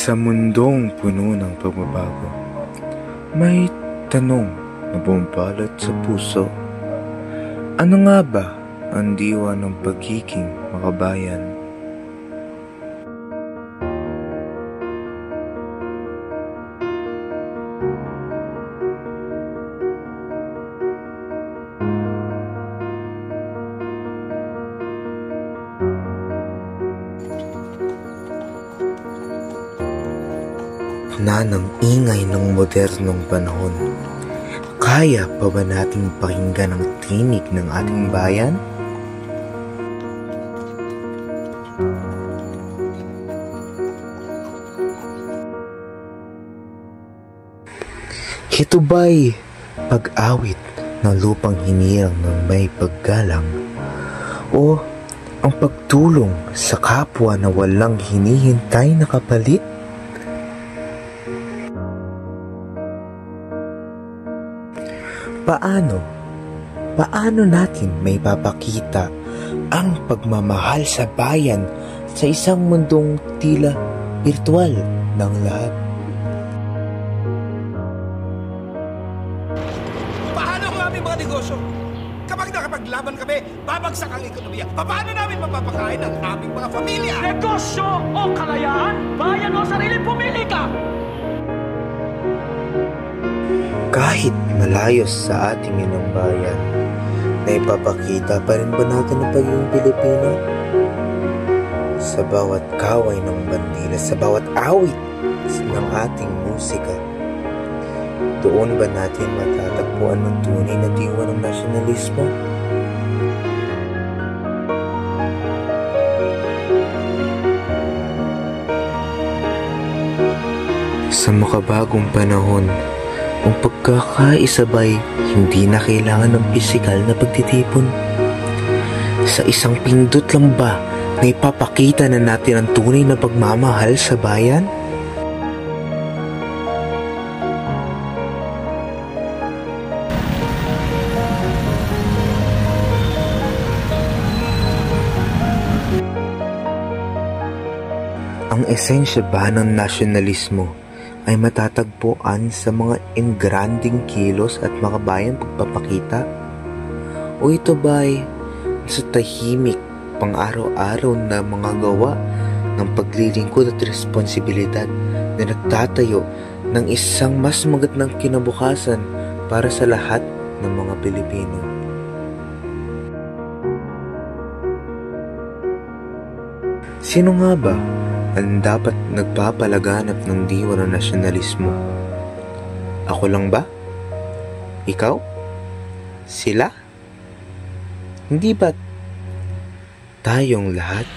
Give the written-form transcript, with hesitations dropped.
Sa mundong puno ng pagbabago, may tanong na bumabalot sa puso. Ano nga ba ang diwa ng pagiging makabayan? Na ng ingay ng modernong panahon, kaya pa ba nating pakinggan ang tinig ng ating bayan? Ito ba'y pag-awit ng lupang hinirang ng may paggalang, o ang pagtulong sa kapwa na walang hinihintay na kapalit? Paano natin may papakita ang pagmamahal sa bayan sa isang mundong tila virtual ng lahat? Paano ang aming mga negosyo? Kapag nakapaglaban kami, babagsak ang ekonomiya. Paano namin mapapakain ang aming mga pamilya? Negosyo o kalayaan? Bayan o sarili, pumili ka! Kahit malayo sa ating inang bayan, naipapakita pa rin ba natin ang pagiging Pilipino? Sa bawat kaway ng bandila, sa bawat awit ng ating musika, doon ba natin matatagpuan ng tunay na diwa ng nasyonalismo? Sa makabagong panahon, ang pagkakaisabay hindi na kailangan ng pisikal na pagtitipon. Sa isang pindot lang ba na ipapakita na natin ang tunay na pagmamahal sa bayan? Ang esensya ba ng nasyonalismo ay matatagpuan sa mga engranding kilos at makabayang pagpapakita? O ito ba'y sa tahimik pang-araw-araw na mga gawa ng paglilingkod at responsibilidad na nagtatayo ng isang mas magandang kinabukasan para sa lahat ng mga Pilipino? Sino nga ba ang dapat nagpapalaganap ng diwa ng nasyonalismo? Ako lang ba? Ikaw? Sila? Hindi ba tayong lahat?